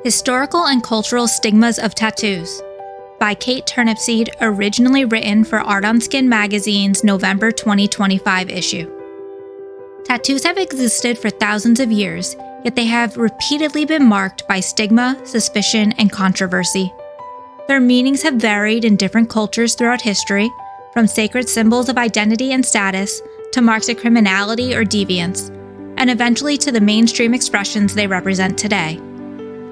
Historical and Cultural Stigmas of Tattoos by Kate Turnipseed, originally written for Art on Skin magazine's November 2025 issue. Tattoos have existed for thousands of years, yet they have repeatedly been marked by stigma, suspicion, and controversy. Their meanings have varied in different cultures throughout history, from sacred symbols of identity and status to marks of criminality or deviance, and eventually to the mainstream expressions they represent today.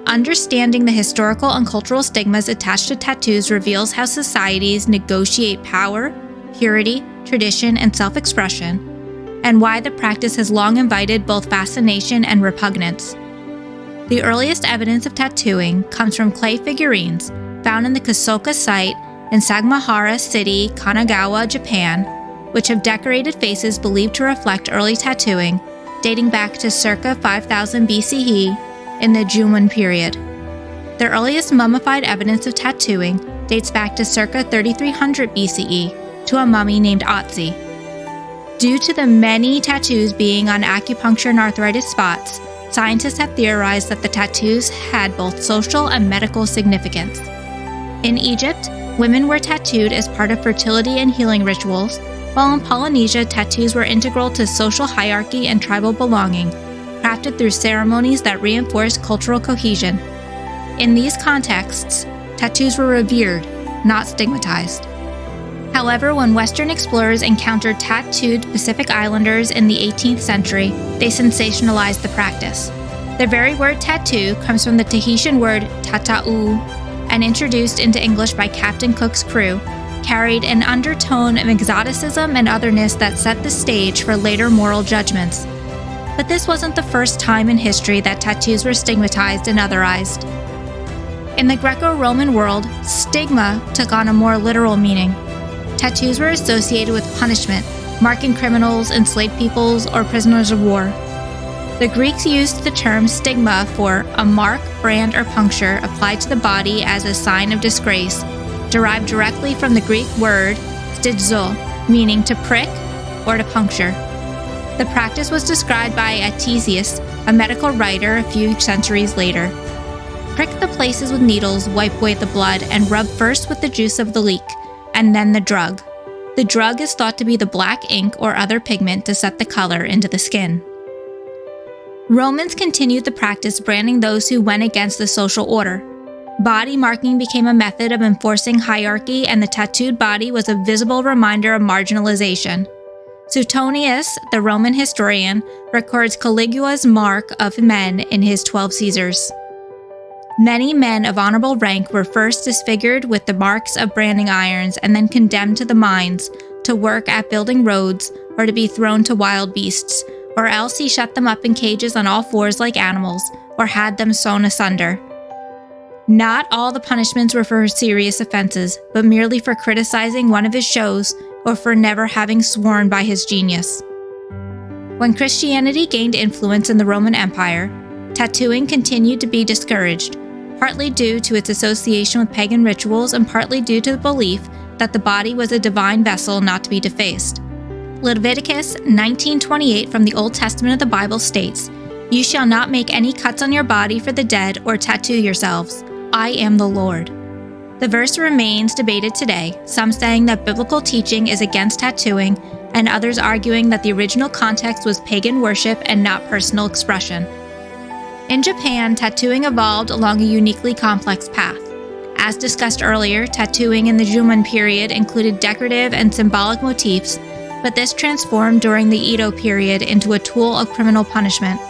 Understanding the historical and cultural stigmas attached to tattoos reveals how societies negotiate power, purity, tradition, and self-expression, and why the practice has long invited both fascination and repugnance. The earliest evidence of tattooing comes from clay figurines found in the Kusoka site in Sagamihara City, Kanagawa, Japan, which have decorated faces believed to reflect early tattooing, dating back to circa 5000 BCE in the Jumon period. The earliest mummified evidence of tattooing dates back to circa 3300 BCE to a mummy named Otzi. Due to the many tattoos being on acupuncture and arthritis spots, scientists have theorized that the tattoos had both social and medical significance. In Egypt, women were tattooed as part of fertility and healing rituals, while in Polynesia, tattoos were integral to social hierarchy and tribal belonging, crafted through ceremonies that reinforced cultural cohesion. In these contexts, tattoos were revered, not stigmatized. However, when Western explorers encountered tattooed Pacific Islanders in the 18th century, they sensationalized the practice. The very word tattoo comes from the Tahitian word tata'u, and introduced into English by Captain Cook's crew, carried an undertone of exoticism and otherness that set the stage for later moral judgments. But this wasn't the first time in history that tattoos were stigmatized and otherized. In the Greco-Roman world, stigma took on a more literal meaning. Tattoos were associated with punishment, marking criminals, enslaved peoples, or prisoners of war. The Greeks used the term stigma for a mark, brand, or puncture applied to the body as a sign of disgrace, derived directly from the Greek word stigzo, meaning to prick or to puncture. The practice was described by Atesius, a medical writer a few centuries later. Prick the places with needles, wipe away the blood, and rub first with the juice of the leek, and then the drug. The drug is thought to be the black ink or other pigment to set the color into the skin. Romans continued the practice, branding those who went against the social order. Body marking became a method of enforcing hierarchy, and the tattooed body was a visible reminder of marginalization. Suetonius, the Roman historian, records Caligula's mark of men in his 12 Caesars. Many men of honorable rank were first disfigured with the marks of branding irons and then condemned to the mines, to work at building roads, or to be thrown to wild beasts, or else he shut them up in cages on all fours like animals, or had them sewn asunder. Not all the punishments were for serious offenses, but merely for criticizing one of his shows or for never having sworn by his genius. When Christianity gained influence in the Roman Empire, tattooing continued to be discouraged, partly due to its association with pagan rituals and partly due to the belief that the body was a divine vessel not to be defaced. Leviticus 19:28 from the Old Testament of the Bible states, "You shall not make any cuts on your body for the dead or tattoo yourselves. I am the Lord." The verse remains debated today, some saying that biblical teaching is against tattooing, and others arguing that the original context was pagan worship and not personal expression. In Japan, tattooing evolved along a uniquely complex path. As discussed earlier, tattooing in the Jumon period included decorative and symbolic motifs, but this transformed during the Edo period into a tool of criminal punishment.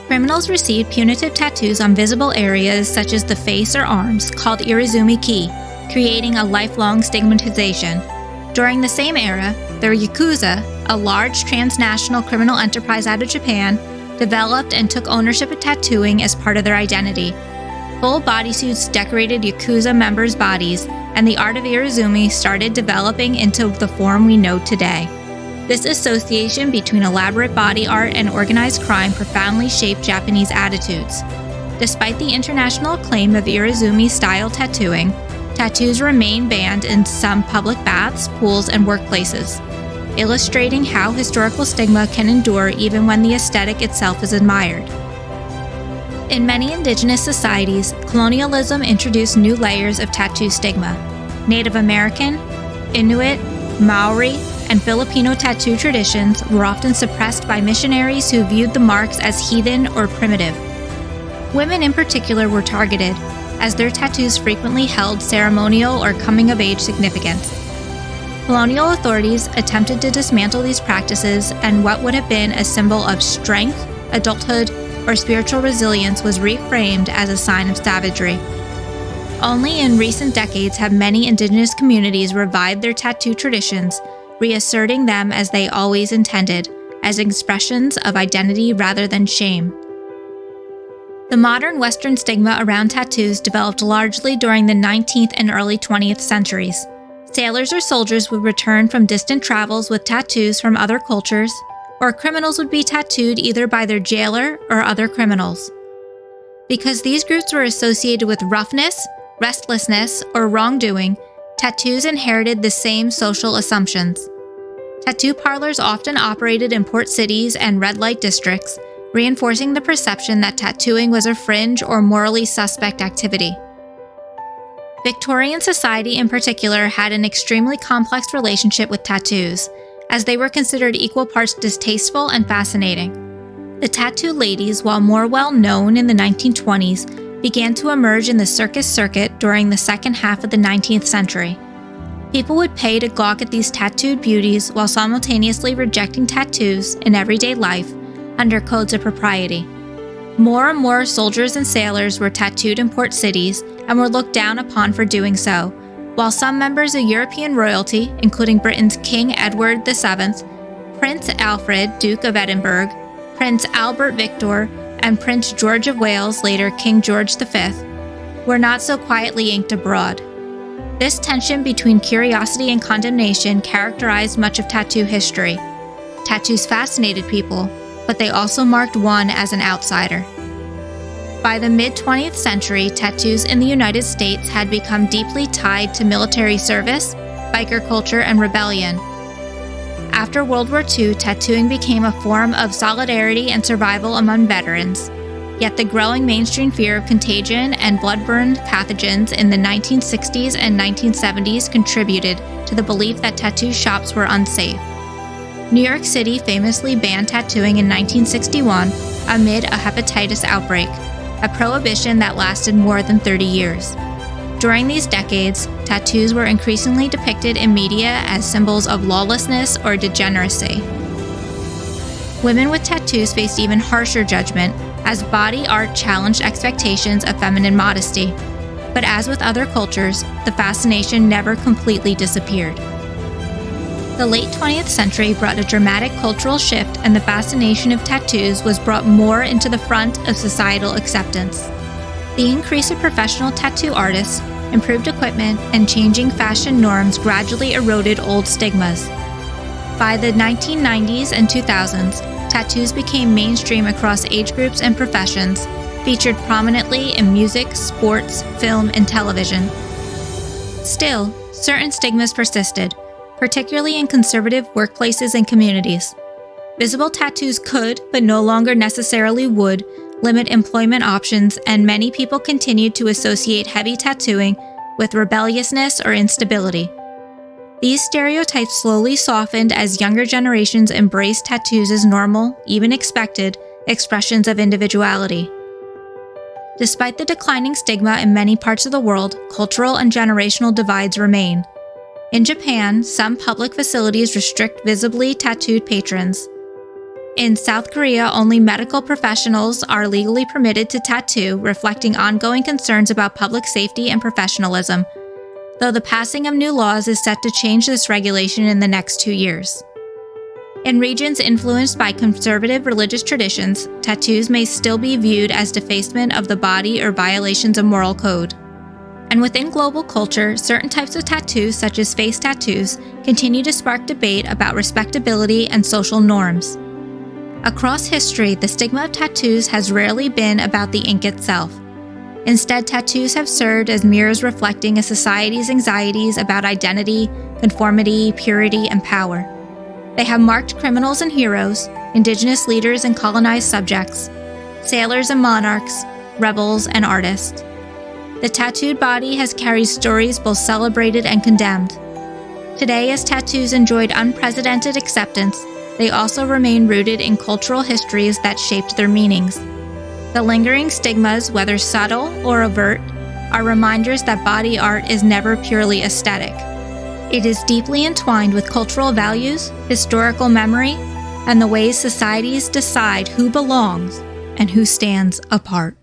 Criminals received punitive tattoos on visible areas such as the face or arms, called irizumi-ki, creating a lifelong stigmatization. During the same era, the Yakuza, a large transnational criminal enterprise out of Japan, developed and took ownership of tattooing as part of their identity. Full bodysuits decorated Yakuza members' bodies, and the art of irizumi started developing into the form we know today. This association between elaborate body art and organized crime profoundly shaped Japanese attitudes. Despite the international acclaim of irizumi-style tattooing, tattoos remain banned in some public baths, pools, and workplaces, illustrating how historical stigma can endure even when the aesthetic itself is admired. In many indigenous societies, colonialism introduced new layers of tattoo stigma. Native American, Inuit, Maori, and Filipino tattoo traditions were often suppressed by missionaries who viewed the marks as heathen or primitive. Women in particular were targeted, as their tattoos frequently held ceremonial or coming-of-age significance. Colonial authorities attempted to dismantle these practices, and what would have been a symbol of strength, adulthood, or spiritual resilience was reframed as a sign of savagery. Only in recent decades have many indigenous communities revived their tattoo traditions, reasserting them as they always intended, as expressions of identity rather than shame. The modern Western stigma around tattoos developed largely during the 19th and early 20th centuries. Sailors or soldiers would return from distant travels with tattoos from other cultures, or criminals would be tattooed either by their jailer or other criminals. Because these groups were associated with roughness, restlessness, or wrongdoing, tattoos inherited the same social assumptions. Tattoo parlors often operated in port cities and red light districts, reinforcing the perception that tattooing was a fringe or morally suspect activity. Victorian society in particular had an extremely complex relationship with tattoos, as they were considered equal parts distasteful and fascinating. The tattoo ladies, while more well known in the 1920s, began to emerge in the circus circuit during the second half of the 19th century. People would pay to gawk at these tattooed beauties while simultaneously rejecting tattoos in everyday life under codes of propriety. More and more soldiers and sailors were tattooed in port cities and were looked down upon for doing so, while some members of European royalty, including Britain's King Edward VII, Prince Alfred, Duke of Edinburgh, Prince Albert Victor, and Prince George of Wales, later King George V, were not so quietly inked abroad. This tension between curiosity and condemnation characterized much of tattoo history. Tattoos fascinated people, but they also marked one as an outsider. By the mid-20th century, tattoos in the United States had become deeply tied to military service, biker culture, and rebellion. After World War II, tattooing became a form of solidarity and survival among veterans. Yet the growing mainstream fear of contagion and blood-borne pathogens in the 1960s and 1970s contributed to the belief that tattoo shops were unsafe. New York City famously banned tattooing in 1961 amid a hepatitis outbreak, a prohibition that lasted more than 30 years. During these decades, tattoos were increasingly depicted in media as symbols of lawlessness or degeneracy. Women with tattoos faced even harsher judgment, as body art challenged expectations of feminine modesty. But as with other cultures, the fascination never completely disappeared. The late 20th century brought a dramatic cultural shift, and the fascination of tattoos was brought more into the front of societal acceptance. The increase of professional tattoo artists, improved equipment, and changing fashion norms gradually eroded old stigmas. By the 1990s and 2000s, tattoos became mainstream across age groups and professions, featured prominently in music, sports, film, and television. Still, certain stigmas persisted, particularly in conservative workplaces and communities. Visible tattoos could, but no longer necessarily would, limit employment options, and many people continued to associate heavy tattooing with rebelliousness or instability. These stereotypes slowly softened as younger generations embraced tattoos as normal, even expected, expressions of individuality. Despite the declining stigma in many parts of the world, cultural and generational divides remain. In Japan, some public facilities restrict visibly tattooed patrons. In South Korea, only medical professionals are legally permitted to tattoo, reflecting ongoing concerns about public safety and professionalism, though the passing of new laws is set to change this regulation in the next 2 years. In regions influenced by conservative religious traditions, tattoos may still be viewed as defacement of the body or violations of moral code. And within global culture, certain types of tattoos, such as face tattoos, continue to spark debate about respectability and social norms. Across history, the stigma of tattoos has rarely been about the ink itself. Instead, tattoos have served as mirrors reflecting a society's anxieties about identity, conformity, purity, and power. They have marked criminals and heroes, indigenous leaders and colonized subjects, sailors and monarchs, rebels, and artists. The tattooed body has carried stories both celebrated and condemned. Today, as tattoos enjoyed unprecedented acceptance, they also remain rooted in cultural histories that shaped their meanings. The lingering stigmas, whether subtle or overt, are reminders that body art is never purely aesthetic. It is deeply entwined with cultural values, historical memory, and the ways societies decide who belongs and who stands apart.